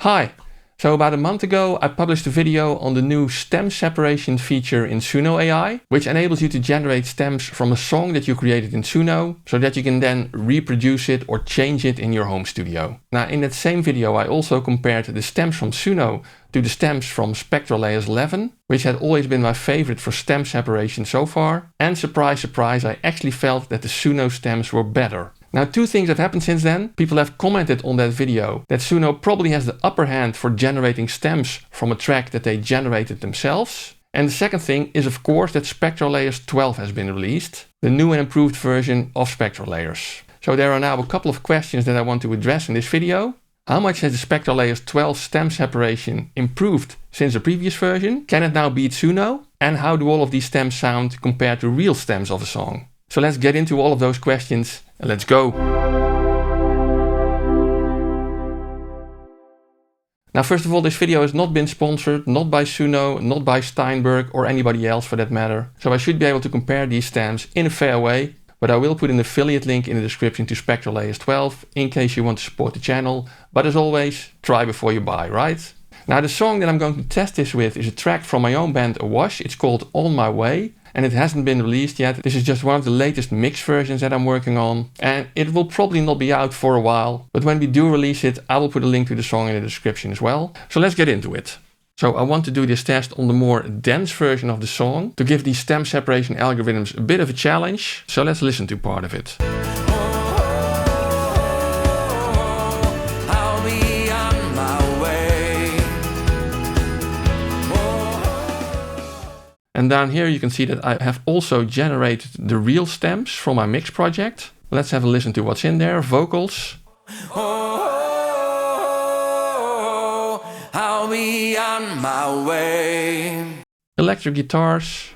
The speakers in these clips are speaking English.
Hi! So about a month ago I published a video on the new stem separation feature in Suno AI, which enables you to generate stems from a song that you created in Suno, so that you can then reproduce it or change it in your home studio. Now in that same video I also compared the stems from Suno to the stems from SpectraLayers 11, which had always been my favorite for stem separation so far, and surprise surprise I actually felt that the Suno stems were better. Now two things have happened since then. People have commented on that video that Suno probably has the upper hand for generating stems from a track that they generated themselves. And the second thing is of course that SpectraLayers 12 has been released, the new and improved version of SpectraLayers. So there are now a couple of questions that I want to address in this video. How much has the SpectraLayers 12 stem separation improved since the previous version? Can it now beat Suno? And how do all of these stems sound compared to real stems of a song? So let's get into all of those questions and let's go! Now first of all, this video has not been sponsored, not by Suno, not by Steinberg or anybody else for that matter. So I should be able to compare these stems in a fair way, but I will put an affiliate link in the description to SpectraLayers 12 in case you want to support the channel. But as always, try before you buy, right? Now the song that I'm going to test this with is a track from my own band Awash. It's called On My Way. And it hasn't been released yet. This is just one of the latest mix versions that I'm working on. And it will probably not be out for a while. But when we do release it, I will put a link to the song in the description as well. So let's get into it. So I want to do this test on the more dense version of the song to give these stem separation algorithms a bit of a challenge. So let's listen to part of it. And down here you can see that I have also generated the real stems from my mix project. Let's have a listen to what's in there. Vocals. I'll be on my way. Electric guitars.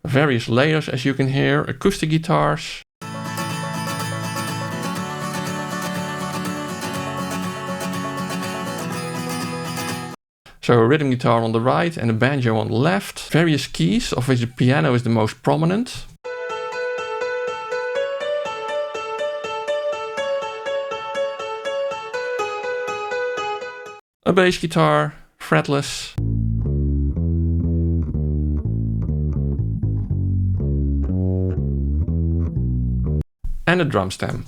Various layers as you can hear. Acoustic guitars. So a rhythm guitar on the right and a banjo on the left. Various keys, of which the piano is the most prominent. A bass guitar, fretless. And a drum stem.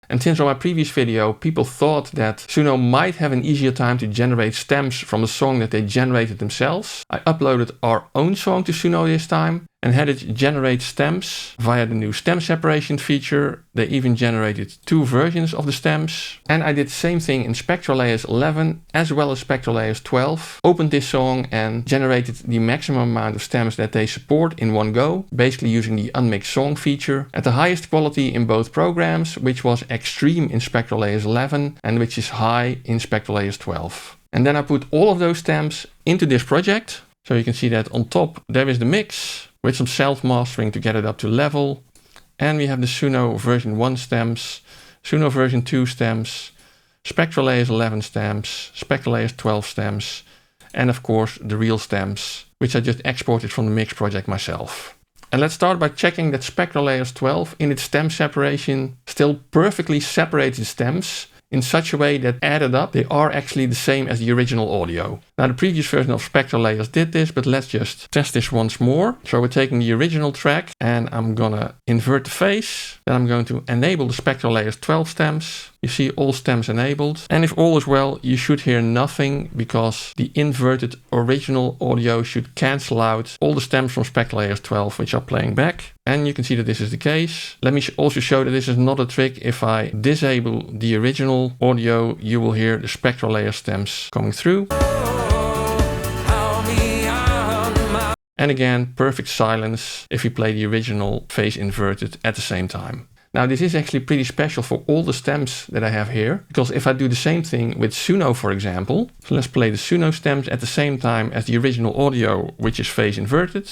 And since on my previous video people thought that Suno might have an easier time to generate stems from a song that they generated themselves, I uploaded our own song to Suno this time and had it generate stems via the new stem separation feature. They even generated two versions of the stems. And I did the same thing in SpectraLayers 11 as well as SpectraLayers 12. Opened this song and generated the maximum amount of stems that they support in one go, basically using the unmixed song feature at the highest quality in both programs, which was extreme in SpectraLayers 11 and which is high in SpectraLayers 12. And then I put all of those stems into this project. So you can see that on top there is the mix with some self-mastering to get it up to level. And we have the Suno version 1 stems, Suno version 2 stems, SpectraLayers 11 stems, SpectraLayers 12 stems, and of course the real stems, which I just exported from the mix project myself. And let's start by checking that SpectraLayers 12 in its stem separation still perfectly separates the stems in such a way that added up they are actually the same as the original audio. Now the previous version of SpectraLayers did this, but let's just test this once more. So we're taking the original track and I'm gonna invert the phase. Then I'm going to enable the SpectraLayers 12 stems. You see all stems enabled. And if all is well, you should hear nothing because the inverted original audio should cancel out all the stems from SpectraLayers 12 which are playing back. And you can see that this is the case. Let me also show that this is not a trick. If I disable the original audio, you will hear the SpectraLayers stems coming through. And again, perfect silence if we play the original phase inverted at the same time. Now this is actually pretty special for all the stems that I have here, because if I do the same thing with Suno, for example, so let's play the Suno stems at the same time as the original audio, which is phase inverted.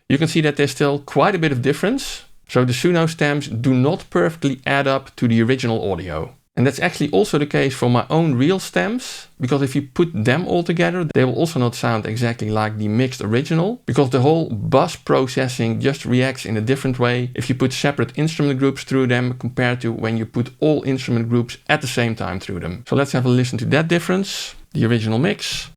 you can see that there's still quite a bit of difference. So the Suno stems do not perfectly add up to the original audio. And that's actually also the case for my own real stems, because if you put them all together, they will also not sound exactly like the mixed original, because the whole bus processing just reacts in a different way if you put separate instrument groups through them compared to when you put all instrument groups at the same time through them. So let's have a listen to that difference, the original mix.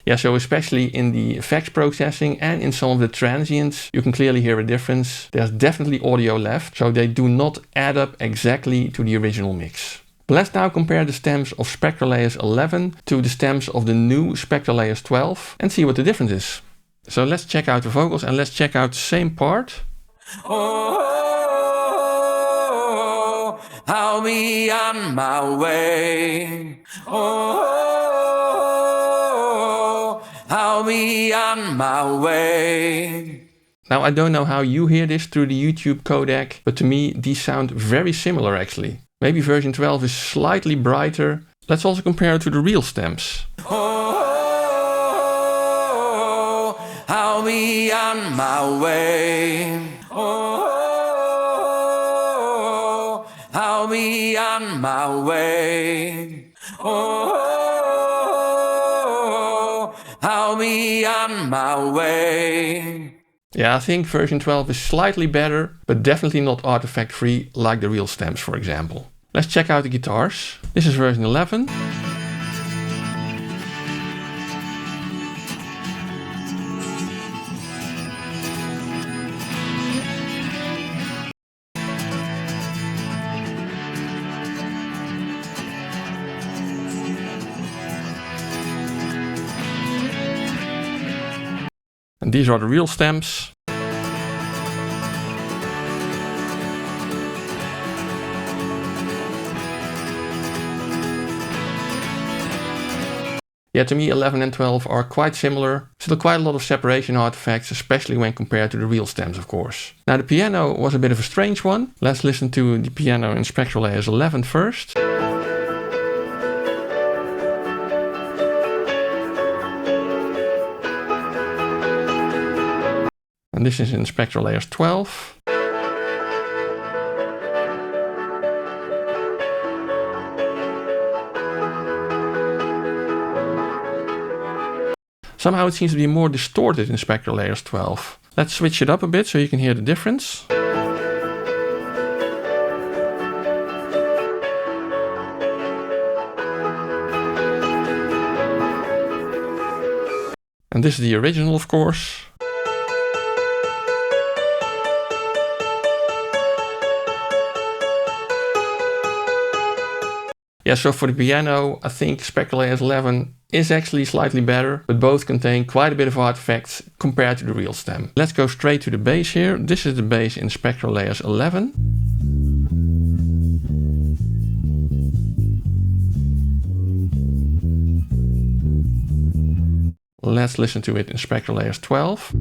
Yeah, so especially in the effects processing and in some of the transients, you can clearly hear a difference. There's definitely audio left, so they do not add up exactly to the original mix. Let's now compare the stems of SpectraLayers 11 to the stems of the new SpectraLayers 12 and see what the difference is. So let's check out the vocals and let's check out the same part. Oh, I'll be on my way. I'll be on my way. Now I don't know how you hear this through the YouTube codec, but to me these sound very similar actually. Maybe version 12 is slightly brighter. Let's also compare it to the real stems. Oh, I'll be on my way. Oh, I'll be on my way. I'll be on my way. Yeah, I think version 12 is slightly better, but definitely not artifact free like the real stems, for example. Let's check out the guitars. This is version 11. And these are the real stems. Yeah, to me 11 and 12 are quite similar. Still quite a lot of separation artifacts, especially when compared to the real stems, of course. Now the piano was a bit of a strange one. Let's listen to the piano in SpectraLayers 11 first. And this is in SpectraLayers 12. Somehow it seems to be more distorted in SpectraLayers 12. Let's switch it up a bit so you can hear the difference. And this is the original, of course. Yeah, so for the piano, I think SpectraLayers 11 is actually slightly better, but both contain quite a bit of artifacts compared to the real stem. Let's go straight to the bass here. This is the bass in SpectraLayers 11. Let's listen to it in SpectraLayers 12.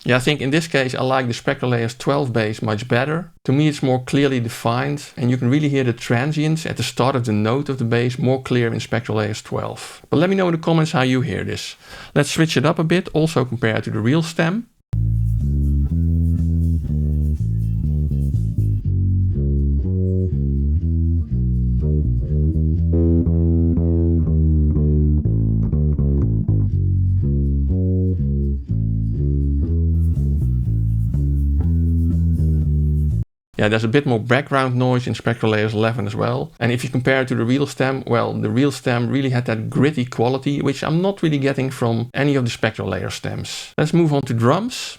Yeah, I think in this case I like the SpectraLayers 12 bass much better. To me it's more clearly defined and you can really hear the transients at the start of the note of the bass more clear in SpectraLayers 12. But let me know in the comments how you hear this. Let's switch it up a bit, also compared to the real stem. Yeah, there's a bit more background noise in SpectraLayers 11 as well. And if you compare it to the real stem, well, the real stem really had that gritty quality, which I'm not really getting from any of the SpectraLayers stems. Let's move on to drums.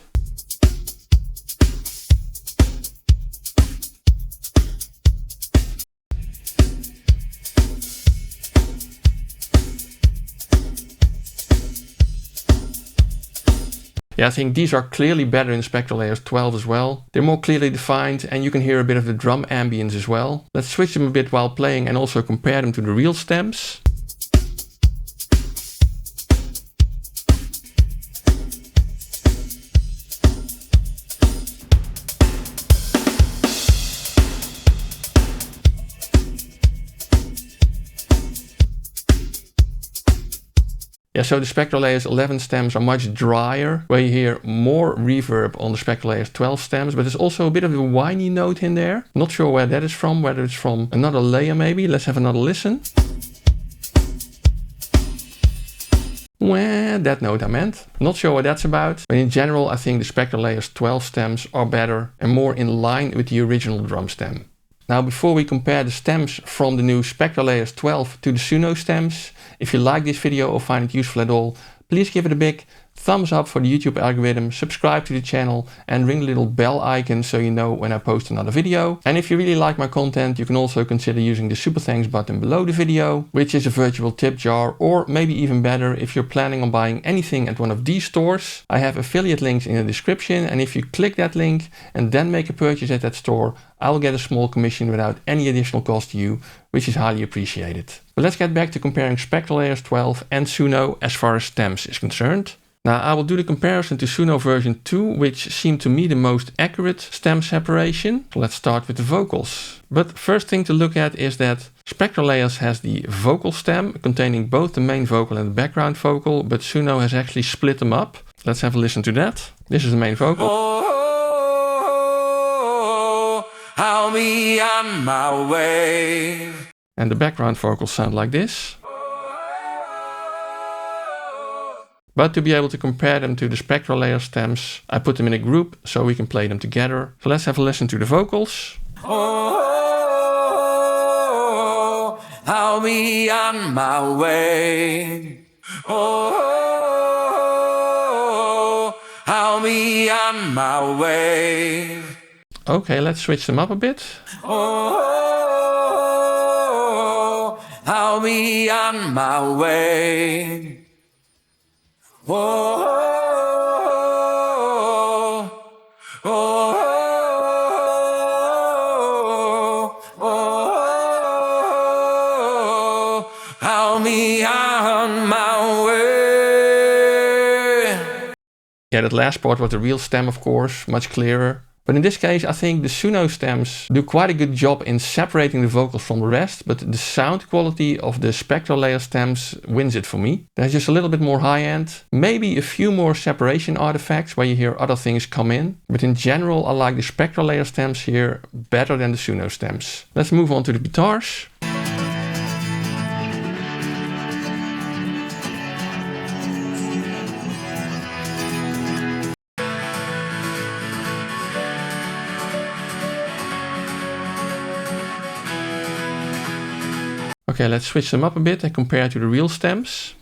Yeah, I think these are clearly better in SpectraLayers 12 as well. They're more clearly defined and you can hear a bit of the drum ambience as well. Let's switch them a bit while playing and also compare them to the real stems. Yeah, so the SpectraLayers 11 stems are much drier, where you hear more reverb on the SpectraLayers 12 stems, but there's also a bit of a whiny note in there. Not sure where that is from, whether it's from another layer maybe. Let's have another listen. Well, that note I meant. Not sure what that's about, but in general I think the SpectraLayers 12 stems are better and more in line with the original drum stem. Now before we compare the stems from the new SpectraLayers 12 to the Suno stems, if you like this video or find it useful at all, please give it a big thumbs up for the YouTube algorithm, subscribe to the channel and ring the little bell icon so you know when I post another video. And if you really like my content, you can also consider using the super thanks button below the video, which is a virtual tip jar, or maybe even better, if you're planning on buying anything at one of these stores, I have affiliate links in the description, and if you click that link and then make a purchase at that store, I will get a small commission without any additional cost to you, which is highly appreciated. But let's get back to comparing SpectraLayers 12 and Suno as far as stems is concerned. Now I will do the comparison to Suno version 2, which seemed to me the most accurate stem separation. So let's start with the vocals. But first thing to look at is that SpectraLayers has the vocal stem containing both the main vocal and the background vocal, but Suno has actually split them up. Let's have a listen to that. This is the main vocal. I'll be on my way. And the background vocals sound like this. But to be able to compare them to the SpectraLayers stems, I put them in a group so we can play them together. So let's have a listen to the vocals. Oh, I'll be on my way. Oh, I'll be on my way. Okay, let's switch them up a bit. Oh, I'll be on my way. Oh, oh, oh, oh, I'll be on my way. Yeah, that last part was the real stem, of course, much clearer. But in this case, I think the Suno stems do quite a good job in separating the vocals from the rest, but the sound quality of the SpectraLayers stems wins it for me. There's just a little bit more high-end, maybe a few more separation artifacts where you hear other things come in, but in general I like the SpectraLayers stems here better than the Suno stems. Let's move on to the guitars. Okay, let's switch them up a bit and compare to the real stems.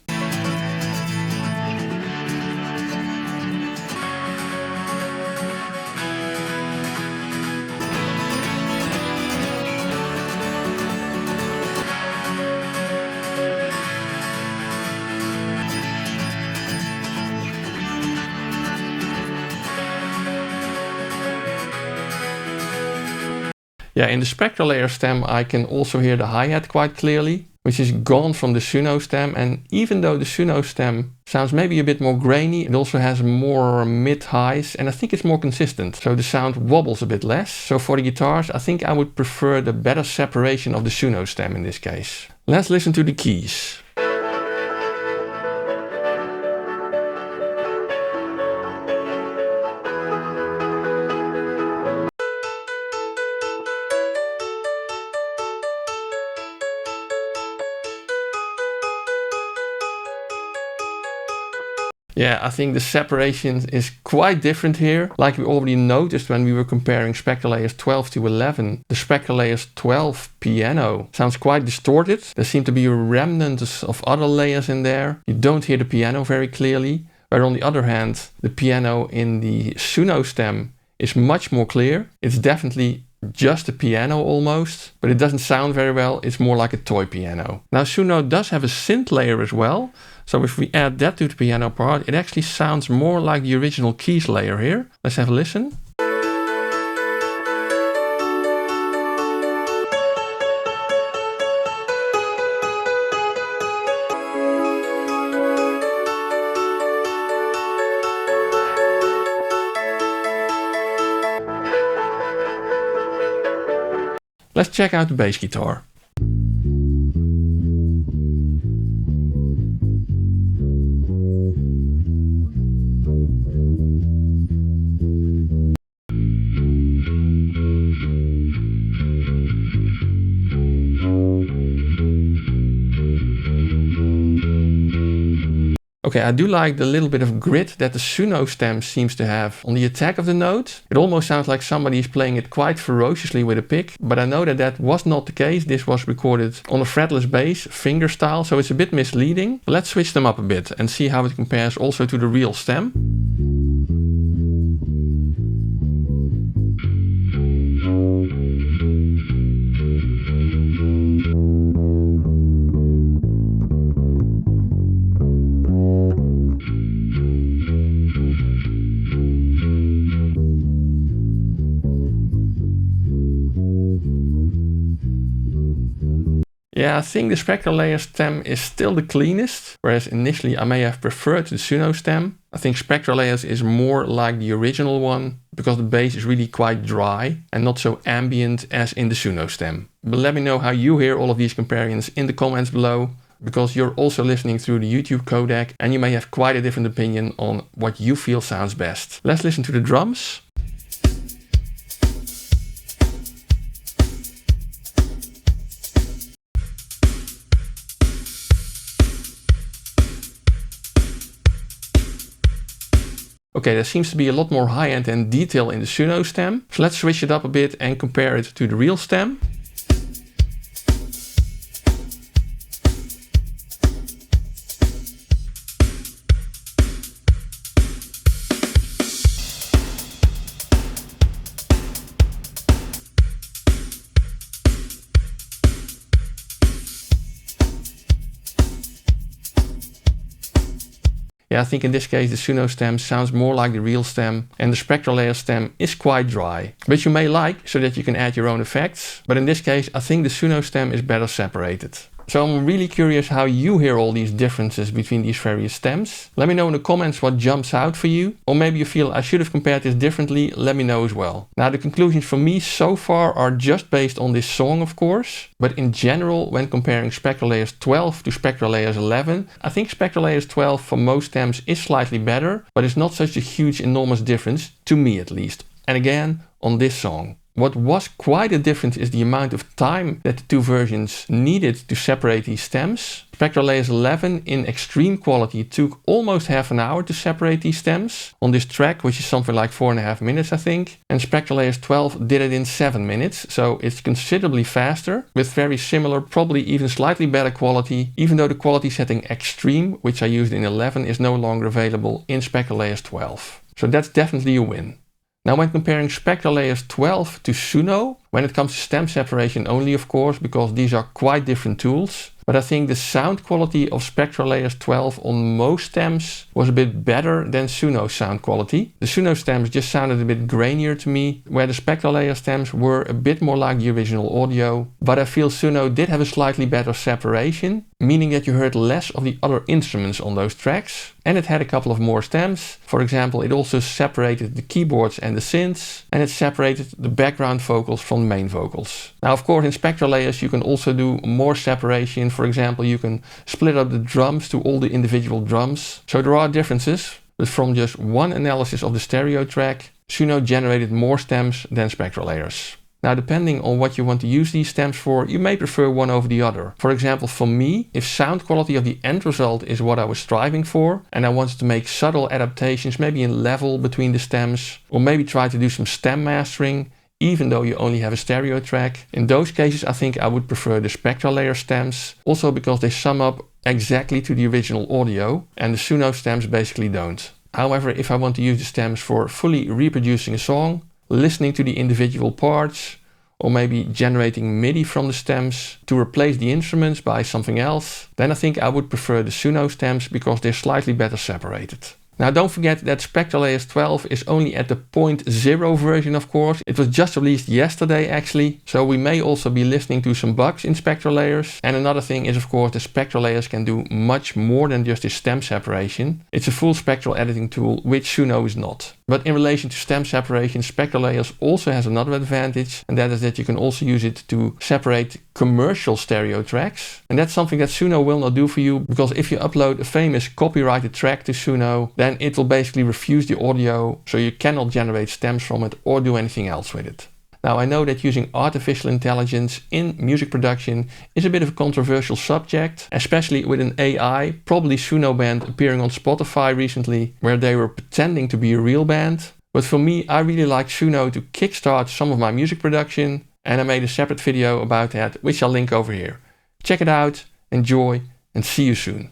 Yeah, in the SpectraLayers stem I can also hear the hi-hat quite clearly, which is gone from the Suno stem, and even though the Suno stem sounds maybe a bit more grainy, it also has more mid-highs and I think it's more consistent, so the sound wobbles a bit less. So for the guitars I think I would prefer the better separation of the Suno stem in this case. Let's listen to the keys. Yeah, I think the separation is quite different here. Like we already noticed when we were comparing SpectraLayers 12 to 11, the SpectraLayers 12 piano sounds quite distorted. There seem to be a remnant of other layers in there. You don't hear the piano very clearly. Where on the other hand, the piano in the Suno stem is much more clear. It's definitely just a piano almost, but it doesn't sound very well. It's more like a toy piano. Now Suno does have a synth layer as well. So if we add that to the piano part, it actually sounds more like the original keys layer here. Let's have a listen. Let's check out the bass guitar. Okay, I do like the little bit of grit that the Suno stem seems to have on the attack of the note. It almost sounds like somebody is playing it quite ferociously with a pick, but I know that that was not the case. This was recorded on a fretless bass, finger style, so it's a bit misleading. Let's switch them up a bit and see how it compares also to the real stem. Yeah, I think the SpectraLayers stem is still the cleanest, whereas initially I may have preferred the Suno stem. I think SpectraLayers is more like the original one because the bass is really quite dry and not so ambient as in the Suno stem. But let me know how you hear all of these comparisons in the comments below, because you're also listening through the YouTube codec and you may have quite a different opinion on what you feel sounds best. Let's listen to the drums. Okay, there seems to be a lot more high-end and detail in the Suno stem. So let's switch it up a bit and compare it to the real stem. Yeah, I think in this case the Suno stem sounds more like the real stem and the SpectraLayers stem is quite dry, which you may like so that you can add your own effects. But in this case I think the Suno stem is better separated. So I'm really curious how you hear all these differences between these various stems. Let me know in the comments what jumps out for you. Or maybe you feel I should have compared this differently, let me know as well. Now the conclusions for me so far are just based on this song of course. But in general, when comparing SpectraLayers 12 to SpectraLayers 11, I think SpectraLayers 12 for most stems is slightly better, but it's not such a huge enormous difference, to me at least. And again, on this song. What was quite a difference is the amount of time that the two versions needed to separate these stems. SpectraLayers 11 in extreme quality took almost half an hour to separate these stems on this track, which is something like 4.5 minutes I think. And SpectraLayers 12 did it in 7 minutes, so it's considerably faster with very similar, probably even slightly better quality, even though the quality setting Extreme, which I used in 11, is no longer available in SpectraLayers 12. So that's definitely a win. Now when comparing SpectraLayers 12 to Suno, when it comes to stem separation only of course, because these are quite different tools, but I think the sound quality of SpectraLayers 12 on most stems was a bit better than Suno's sound quality. The Suno stems just sounded a bit grainier to me, where the SpectraLayers stems were a bit more like the original audio, but I feel Suno did have a slightly better separation, meaning that you heard less of the other instruments on those tracks. And it had a couple of more stems. For example, it also separated the keyboards and the synths, and it separated the background vocals from the main vocals. Now of course in SpectraLayers you can also do more separation. For example, you can split up the drums to all the individual drums. So there are differences, but from just one analysis of the stereo track, Suno generated more stems than SpectraLayers. Now depending on what you want to use these stems for, you may prefer one over the other. For example, for me, if sound quality of the end result is what I was striving for, and I wanted to make subtle adaptations, maybe in level between the stems, or maybe try to do some stem mastering, even though you only have a stereo track, in those cases I think I would prefer the SpectraLayers stems, also because they sum up exactly to the original audio, and the Suno stems basically don't. However, if I want to use the stems for fully reproducing a song, listening to the individual parts, or maybe generating MIDI from the stems to replace the instruments by something else, then I think I would prefer the Suno stems because they're slightly better separated. Now don't forget that SpectraLayers 12 is only at the 0.0 version, of course. It was just released yesterday actually, so we may also be listening to some bugs in SpectraLayers. And another thing is of course that SpectraLayers can do much more than just this stem separation. It's a full spectral editing tool, which Suno is not. But in relation to stem separation, SpectraLayers also has another advantage, and that is that you can also use it to separate commercial stereo tracks. And that's something that Suno will not do for you, because if you upload a famous copyrighted track to Suno, then it will basically refuse the audio, so you cannot generate stems from it or do anything else with it. Now I know that using artificial intelligence in music production is a bit of a controversial subject, especially with an AI, probably Suno band appearing on Spotify recently, where they were pretending to be a real band. But for me, I really like Suno to kickstart some of my music production, and I made a separate video about that, which I'll link over here. Check it out, enjoy, and see you soon.